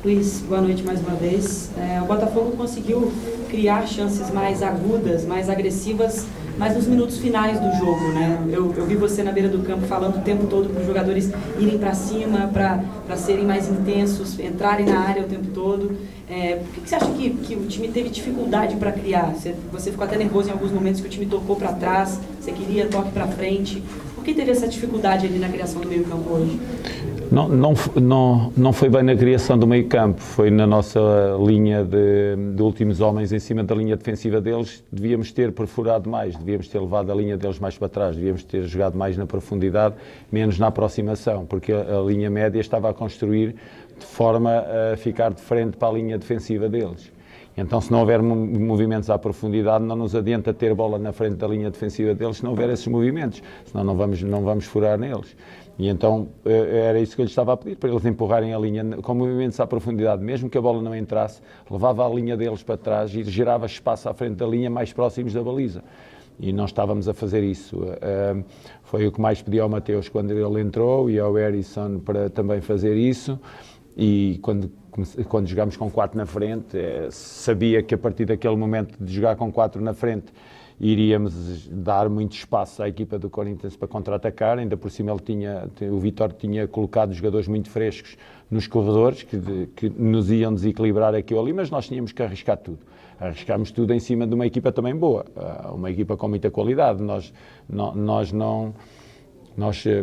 Luiz, boa noite mais uma vez. O Botafogo conseguiu criar chances mais agudas, mais agressivas, mas nos minutos finais do jogo, né? Eu vi você na beira do campo falando o tempo todo para os jogadores irem para cima, para serem mais intensos, entrarem na área o tempo todo. Por que você acha que o time teve dificuldade para criar? Você ficou até nervoso em alguns momentos que o time tocou para trás, você queria toque para frente. Por que teve essa dificuldade ali na criação do meio-campo hoje? Não foi bem na criação do meio-campo, foi na nossa linha de últimos homens em cima da linha defensiva deles. Devíamos ter perfurado mais, devíamos ter levado a linha deles mais para trás, devíamos ter jogado mais na profundidade, menos na aproximação, porque a linha média estava a construir de forma a ficar de frente para a linha defensiva deles. Então, se não houver movimentos à profundidade, não nos adianta ter bola na frente da linha defensiva deles se não houver esses movimentos, senão não vamos furar neles. E então era isso que eu lhes estava a pedir, para eles empurrarem a linha com movimentos à profundidade, mesmo que a bola não entrasse, levava a linha deles para trás e gerava espaço à frente da linha mais próximos da baliza. E não estávamos a fazer isso. Foi o que mais pedi ao Mateus quando ele entrou e ao Harrison para também fazer isso. E quando jogámos com 4 na frente, sabia que a partir daquele momento de jogar com 4 na frente iríamos dar muito espaço à equipa do Corinthians para contra-atacar. Ainda por cima o Vítor tinha colocado jogadores muito frescos nos corredores que nos iam desequilibrar aqui ou ali, mas nós tínhamos que arriscar tudo. Arriscámos tudo em cima de uma equipa também boa, uma equipa com muita qualidade. Nós,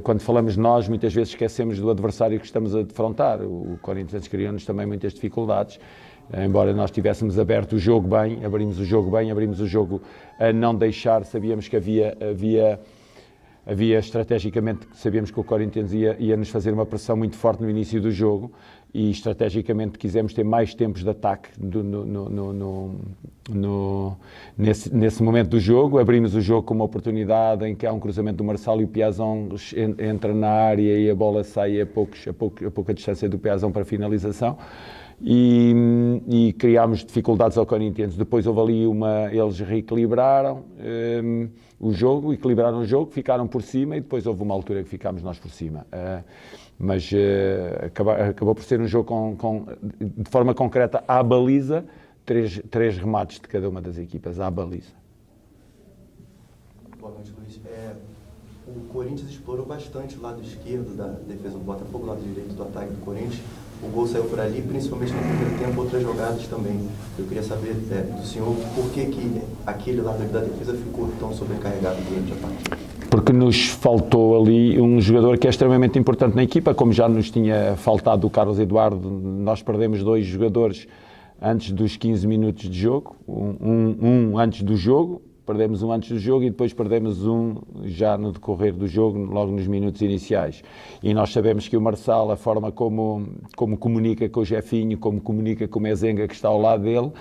quando falamos de nós, muitas vezes esquecemos do adversário que estamos a defrontar. O Corinthians criou-nos também muitas dificuldades, embora nós tivéssemos aberto o jogo bem, abrimos o jogo a não deixar, sabíamos que havia estrategicamente, sabíamos que o Corinthians ia nos fazer uma pressão muito forte no início do jogo e estrategicamente quisemos ter mais tempos de ataque nesse momento do jogo. Abrimos o jogo com uma oportunidade em que há um cruzamento do Marçal e o Piazon entra na área e a bola sai a pouca distância do Piazon para a finalização. E criámos dificuldades ao Corinthians. Depois houve ali eles reequilibraram equilibraram o jogo, ficaram por cima e depois houve uma altura que ficámos nós por cima. Mas acabou por ser um jogo de forma concreta à baliza, três remates de cada uma das equipas à baliza. Boa noite, Luiz. O Corinthians explorou bastante o lado esquerdo da defesa do Botafogo, o lado direito do ataque do Corinthians. O gol saiu por ali, principalmente no primeiro tempo, outras jogadas também. Eu queria saber do senhor por que aquele lado da defesa ficou tão sobrecarregado durante a partida. Porque nos faltou ali um jogador que é extremamente importante na equipa, como já nos tinha faltado o Carlos Eduardo. Nós perdemos 2 jogadores antes dos 15 minutos de jogo, um antes do jogo. Perdemos um antes do jogo e depois perdemos um já no decorrer do jogo, logo nos minutos iniciais. E nós sabemos que o Marçal, a forma como comunica com o Jefinho, como comunica com o Mezenga, que está ao lado dele,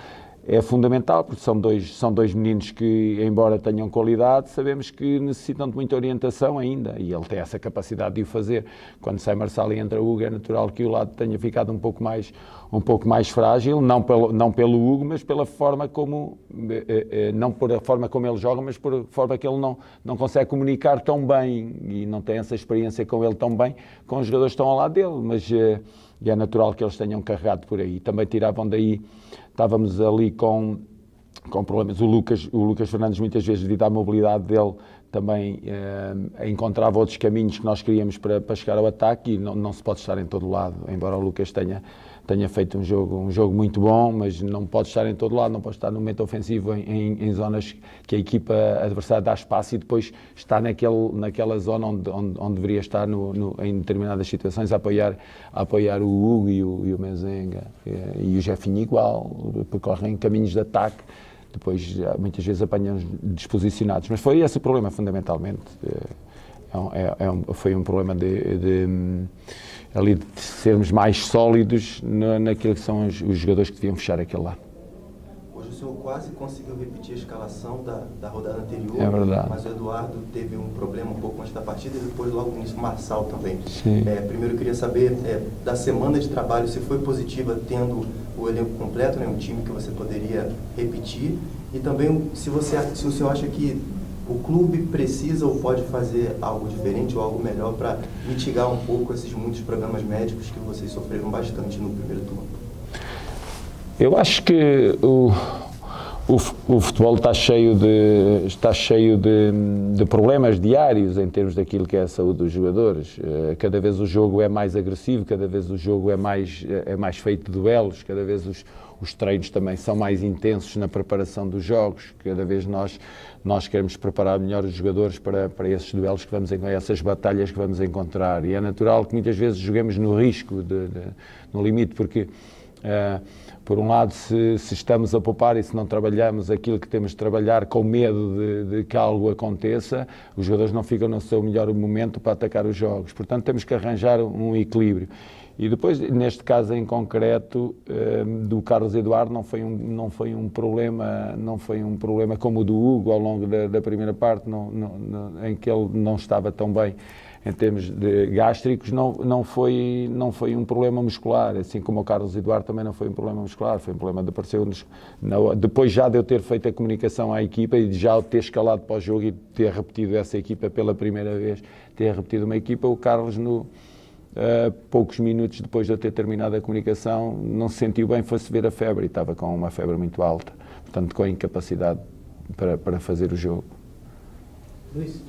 é fundamental, porque são dois meninos que, embora tenham qualidade, sabemos que necessitam de muita orientação ainda, e ele tem essa capacidade de o fazer. Quando sai Marçal e entra Hugo, é natural que o lado tenha ficado um pouco mais frágil, não pelo Hugo, mas pela forma como, não por a forma como ele joga, mas por a forma que ele não consegue comunicar tão bem, e não tem essa experiência com ele tão bem, com os jogadores que estão ao lado dele, mas é natural que eles tenham carregado por aí. Também tiravam daí. Estávamos ali com problemas. O Lucas Fernandes, muitas vezes, devido à mobilidade dele, também encontrava outros caminhos que nós queríamos para chegar ao ataque e não se pode estar em todo lado. Embora o Lucas tenha feito um jogo muito bom, mas não pode estar em todo lado, não pode estar no momento ofensivo em zonas que a equipa adversária dá espaço e depois está naquela zona onde deveria estar em determinadas situações a apoiar o Hugo e o Mezenga e o Jefinho igual, percorrem caminhos de ataque, depois muitas vezes apanham desposicionados, mas foi esse o problema fundamentalmente. Foi um problema ali de sermos mais sólidos naquilo que são os jogadores que deviam fechar aquele lá. Hoje o senhor quase conseguiu repetir a escalação da rodada anterior, é verdade. Mas o Eduardo teve um problema um pouco antes da partida e depois logo no início o Marçal também. Sim. Primeiro eu queria saber da semana de trabalho, se foi positiva tendo o elenco completo, um time que você poderia repetir, e também se o senhor acha que o clube precisa ou pode fazer algo diferente ou algo melhor para mitigar um pouco esses muitos problemas médicos que vocês sofreram bastante no primeiro turno? Eu acho que o futebol está cheio de problemas diários em termos daquilo que é a saúde dos jogadores. Cada vez o jogo é mais agressivo, cada vez o jogo é mais feito de duelos, cada vez os treinos também são mais intensos na preparação dos jogos, cada vez nós queremos preparar melhor os jogadores para esses duelos que vamos encontrar, essas batalhas que vamos encontrar. E é natural que muitas vezes joguemos no risco, no limite, porque por um lado, se estamos a poupar e se não trabalhamos aquilo que temos de trabalhar com medo de que algo aconteça, os jogadores não ficam no seu melhor momento para atacar os jogos. Portanto, temos que arranjar um equilíbrio. E depois, neste caso em concreto, do Carlos Eduardo, não foi um problema como o do Hugo ao longo da primeira parte, em que ele não estava tão bem em termos de gástricos, não foi um problema muscular, assim como o Carlos Eduardo também não foi um problema muscular, foi um problema que apareceu-nos depois já de eu ter feito a comunicação à equipa e de já ter escalado para o jogo e ter repetido essa equipa pela primeira vez, ter repetido uma equipa, o Carlos poucos minutos depois de eu ter terminado a comunicação não se sentiu bem, foi-se ver a febre e estava com uma febre muito alta, portanto com incapacidade para fazer o jogo. Luiz?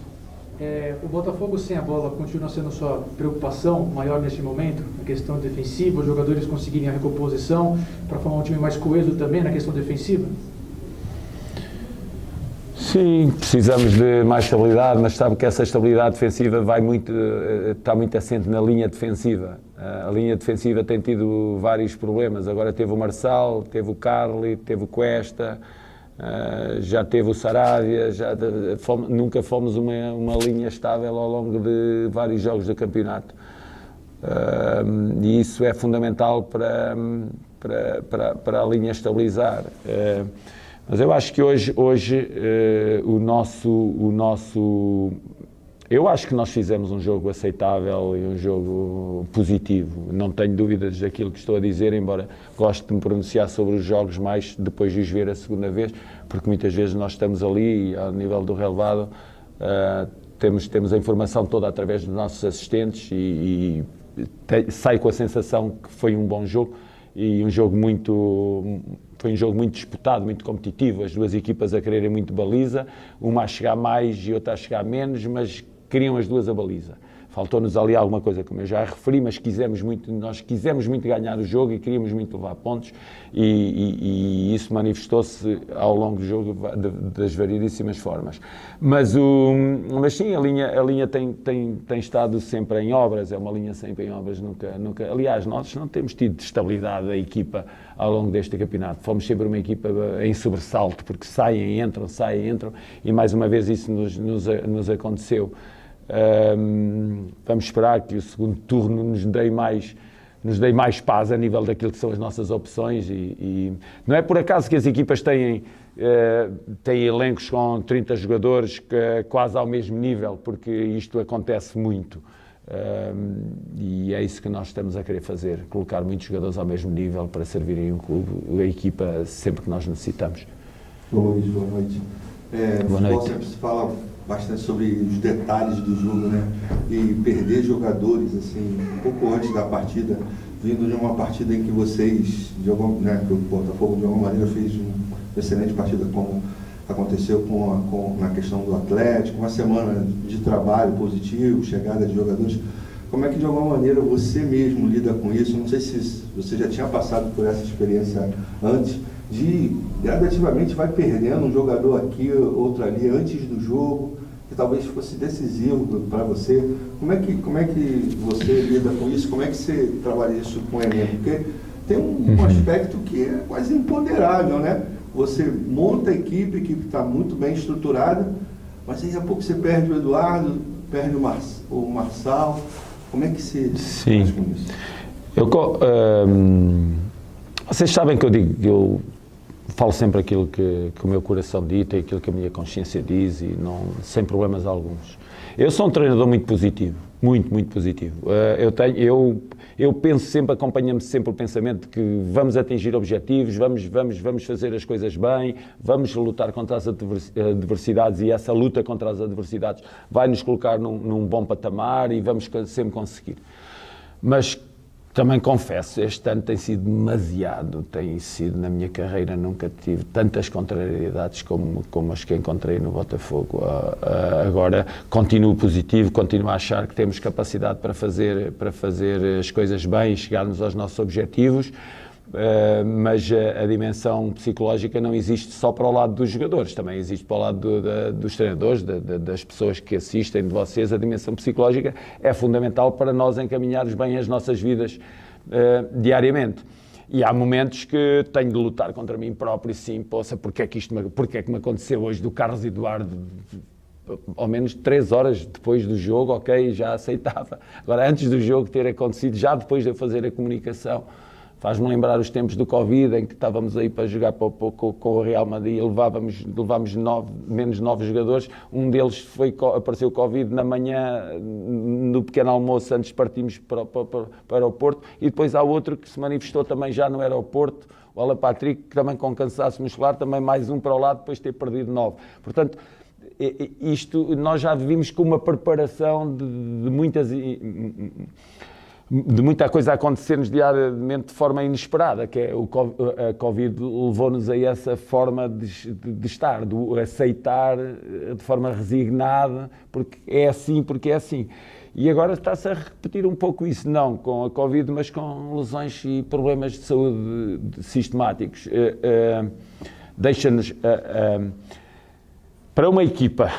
O Botafogo sem a bola continua sendo sua preocupação maior neste momento, na questão defensiva, os jogadores conseguirem a recomposição para formar um time mais coeso também na questão defensiva? Sim, precisamos de mais estabilidade, mas sabe que essa estabilidade defensiva está muito assente na linha defensiva. A linha defensiva tem tido vários problemas, agora teve o Marçal, teve o Carli, teve o Cuesta, já teve o Saravia, nunca fomos uma linha estável ao longo de vários jogos do campeonato. E isso é fundamental para a linha estabilizar. Mas eu acho que hoje eu acho que nós fizemos um jogo aceitável e um jogo positivo. Não tenho dúvidas daquilo que estou a dizer, embora goste de me pronunciar sobre os jogos mais depois de os ver a segunda vez, porque muitas vezes nós estamos ali e ao nível do relevado temos a informação toda através dos nossos assistentes e saio com a sensação que foi um bom jogo e foi um jogo muito disputado, muito competitivo, as duas equipas a quererem muito baliza, uma a chegar mais e outra a chegar menos, mas queriam as duas a baliza. Faltou-nos ali alguma coisa, como eu já referi, mas nós quisemos muito ganhar o jogo e queríamos muito levar pontos e isso manifestou-se ao longo do jogo das variedíssimas formas. Mas sim, a linha tem estado sempre em obras, é uma linha sempre em obras, nunca. Aliás, nós não temos tido estabilidade da equipa ao longo deste campeonato. Fomos sempre uma equipa em sobressalto, porque saem, entram, e mais uma vez isso nos aconteceu. Vamos esperar que o segundo turno nos dê mais paz a nível daquilo que são as nossas opções e não é por acaso que as equipas têm elencos com 30 jogadores quase ao mesmo nível, porque isto acontece muito e é isso que nós estamos a querer fazer, colocar muitos jogadores ao mesmo nível para servirem o clube, a equipa sempre que nós necessitamos. Boa noite. Boa noite. Sempre se fala bastante sobre os detalhes do jogo, né? E perder jogadores, assim, um pouco antes da partida, vindo de uma partida em que vocês, que o Botafogo de alguma maneira fez uma excelente partida, como aconteceu na questão do Atlético, uma semana de trabalho positivo, chegada de jogadores. Como é que de alguma maneira você mesmo lida com isso? Não sei se você já tinha passado por essa experiência antes, de gradativamente vai perdendo um jogador aqui, outro ali, antes do jogo, que talvez fosse decisivo para você. Como é que você lida com isso? Como é que você trabalha isso com o elenco? Porque tem um aspecto que é quase imponderável, né? Você monta a equipe está muito bem estruturada, mas aí a pouco você perde o Eduardo, perde o Marçal. Como é que você faz com isso? Vocês sabem que eu falo sempre aquilo que o meu coração dita e aquilo que a minha consciência diz e sem problemas alguns. Eu sou um treinador muito positivo, muito positivo. Eu penso sempre, acompanha-me sempre o pensamento de que vamos atingir objetivos, vamos fazer as coisas bem, vamos lutar contra as adversidades e essa luta contra as adversidades vai nos colocar num bom patamar e vamos sempre conseguir. Mas Também confesso, este ano tem sido demasiado, na minha carreira, nunca tive tantas contrariedades como as que encontrei no Botafogo. Agora, continuo positivo, continuo a achar que temos capacidade para fazer as coisas bem e chegarmos aos nossos objetivos, mas a dimensão psicológica não existe só para o lado dos jogadores, também existe para o lado dos treinadores, das pessoas que assistem, de vocês. A dimensão psicológica é fundamental para nós encaminharmos bem as nossas vidas diariamente. E há momentos que tenho de lutar contra mim próprio, sim, porque é que me aconteceu hoje do Carlos Eduardo, ao menos 3 horas depois do jogo, ok, já aceitava. Agora, antes do jogo ter acontecido, já depois de eu fazer a comunicação, faz-me lembrar os tempos do Covid, em que estávamos aí para jogar com o Real Madrid, levámos menos 9 jogadores, um deles apareceu Covid na manhã, no pequeno almoço, antes de partirmos para o aeroporto, e depois há outro que se manifestou também já no aeroporto, o Alan Patrick, que também com cansaço muscular, também mais um para o lado, depois de ter perdido 9. Portanto, isto nós já vimos com uma preparação de muita coisa a acontecer-nos diariamente de forma inesperada, que é a Covid levou-nos a essa forma de estar, de aceitar de forma resignada, porque é assim. E agora está-se a repetir um pouco isso, não com a Covid, mas com lesões e problemas de saúde sistemáticos. Deixa-nos... para uma equipa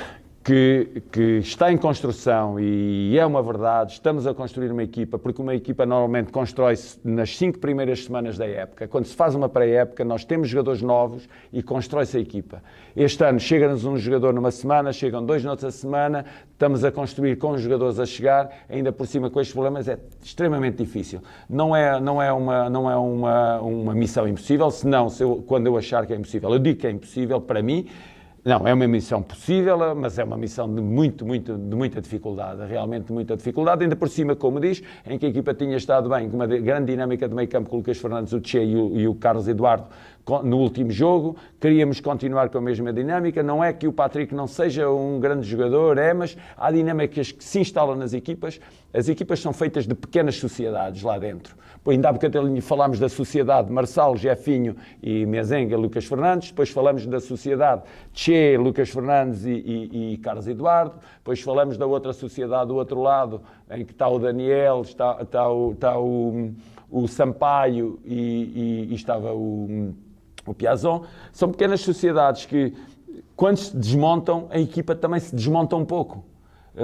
que está em construção, e é uma verdade, estamos a construir uma equipa, porque uma equipa normalmente constrói-se nas 5 primeiras semanas da época. Quando se faz uma pré-época, nós temos jogadores novos e constrói-se a equipa. Este ano chega-nos um jogador numa semana, chegam 2 noutra semana, estamos a construir com os jogadores a chegar, ainda por cima com estes problemas é extremamente difícil. Não é uma missão impossível, senão quando eu achar que é impossível, eu digo que é impossível para mim. Não, é uma missão possível, mas é uma missão de muita dificuldade, realmente de muita dificuldade, ainda por cima, como diz, em que a equipa tinha estado bem, com uma grande dinâmica de meio campo com o Lucas Fernandes, o Tchê e o Carlos Eduardo no último jogo. Queríamos continuar com a mesma dinâmica. Não é que o Patrick não seja um grande jogador, mas há dinâmicas que se instalam nas equipas. As equipas são feitas de pequenas sociedades lá dentro. Ainda há bocadinho falámos da sociedade Marçal, Jefinho e Mezenga, Lucas Fernandes. Depois falamos da sociedade Tchê, Lucas Fernandes e Carlos Eduardo. Depois falamos da outra sociedade do outro lado, em que está o Daniel, está o Sampaio e estava o Piazon. São pequenas sociedades que, quando se desmontam, a equipa também se desmonta um pouco.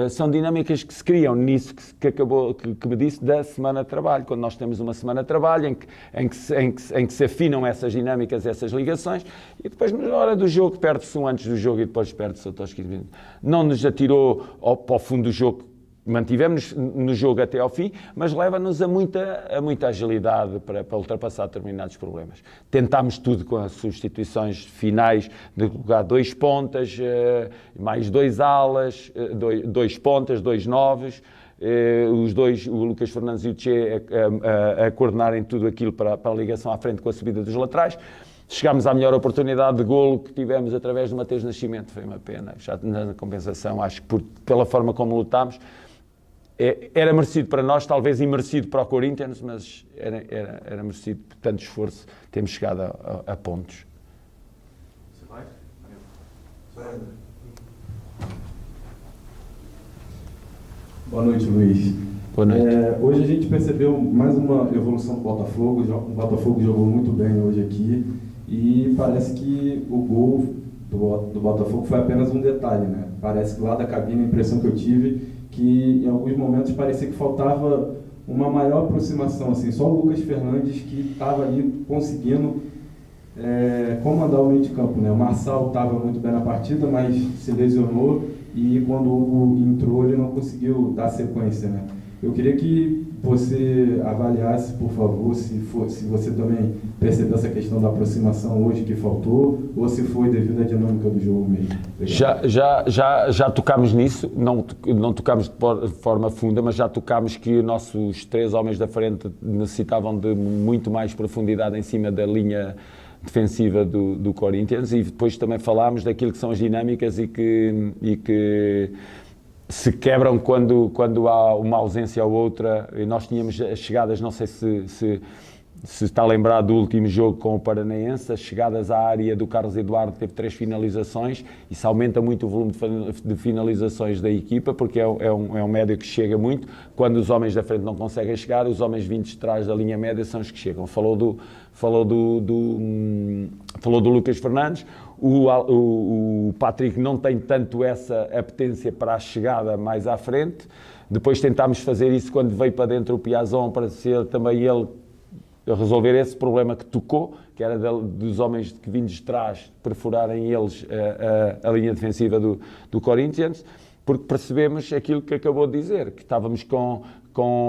São dinâmicas que se criam nisso que me disse da semana de trabalho. Quando nós temos uma semana de trabalho em que se afinam essas dinâmicas, essas ligações, e depois na hora do jogo perde-se um antes do jogo e depois perde-se outro aos 15 minutos. Não nos atirou para o fundo do jogo, mantivemos no jogo até ao fim, mas leva-nos a muita agilidade para ultrapassar determinados problemas. Tentámos tudo com as substituições finais de colocar 2 pontas, mais 2 alas, 2 pontas, 2 9, os dois, o Lucas Fernandes e o Tchê, a coordenarem tudo aquilo para a ligação à frente com a subida dos laterais. Chegámos à melhor oportunidade de golo que tivemos através do Mateus Nascimento. Foi uma pena, já na compensação, acho que pela forma como lutámos, era merecido para nós, talvez imerecido para o Corinthians, mas era merecido por tanto esforço, temos chegado a pontos. Você vai? Boa noite, Luiz. Boa noite. Hoje a gente percebeu mais uma evolução do Botafogo. O Botafogo jogou muito bem hoje aqui e parece que o gol do Botafogo foi apenas um detalhe, né? Parece que lá da cabine a impressão que eu tive que em alguns momentos parecia que faltava uma maior aproximação, assim, só o Lucas Fernandes que estava ali conseguindo comandar o meio de campo, né? O Marçal estava muito bem na partida, mas se lesionou e quando o Hugo entrou ele não conseguiu dar sequência, né? Eu queria que você avaliasse, por favor, se você também percebeu essa questão da aproximação hoje que faltou, ou se foi devido à dinâmica do jogo mesmo. Já tocámos nisso, não tocámos de forma funda, mas já tocámos que os nossos 3 homens da frente necessitavam de muito mais profundidade em cima da linha defensiva do Corinthians, e depois também falámos daquilo que são as dinâmicas e que se quebram quando há uma ausência ou outra. E nós tínhamos as chegadas, não sei se está lembrado do último jogo com o Paranaense, as chegadas à área do Carlos Eduardo teve 3 finalizações, isso aumenta muito o volume de finalizações da equipa, porque é um médio que chega muito. Quando os homens da frente não conseguem chegar, os homens vindos de trás da linha média são os que chegam. Falou do Lucas Fernandes. O Patrick não tem tanto essa apetência para a chegada mais à frente. Depois tentámos fazer isso quando veio para dentro o Piazon, para ser também ele resolver esse problema que tocou, que era dos homens que vindos de trás perfurarem eles a linha defensiva do Corinthians, porque percebemos aquilo que acabou de dizer, que estávamos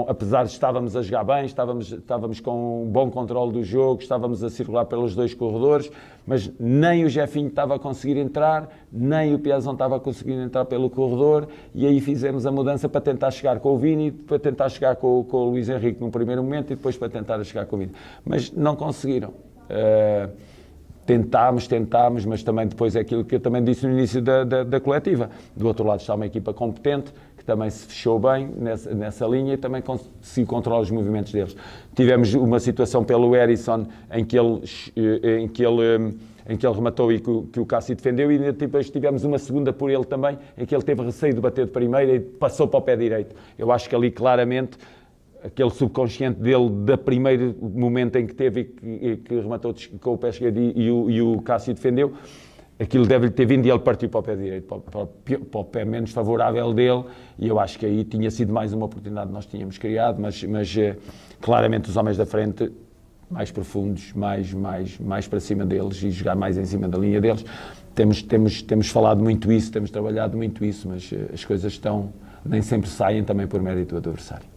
apesar de estávamos a jogar bem, estávamos com um bom controle do jogo, estávamos a circular pelos 2 corredores, mas nem o Jefinho estava a conseguir entrar, nem o Piazon estava a conseguir entrar pelo corredor, e aí fizemos a mudança para tentar chegar com o Vini, para tentar chegar com o Luís Henrique no primeiro momento e depois para tentar chegar com o Vini. Mas não conseguiram. Tentámos, mas também depois é aquilo que eu também disse no início da coletiva. Do outro lado está uma equipa competente, que também se fechou bem nessa linha e também conseguiu controlar os movimentos deles. Tivemos uma situação pelo Erisson em que ele rematou e que o Cássio defendeu, e depois tivemos uma segunda por ele também, em que ele teve receio de bater de primeira e passou para o pé direito. Eu acho que ali claramente aquele subconsciente dele, do primeiro momento em que teve e que rematou com o pé esquerdo e o Cássio defendeu, aquilo deve-lhe ter vindo e ele partiu para o pé direito, para o pé menos favorável dele, e eu acho que aí tinha sido mais uma oportunidade que nós tínhamos criado, mas claramente os homens da frente, mais profundos, mais para cima deles e jogar mais em cima da linha deles. Temos falado muito isso, temos trabalhado muito isso, mas as coisas nem sempre saem também por mérito do adversário.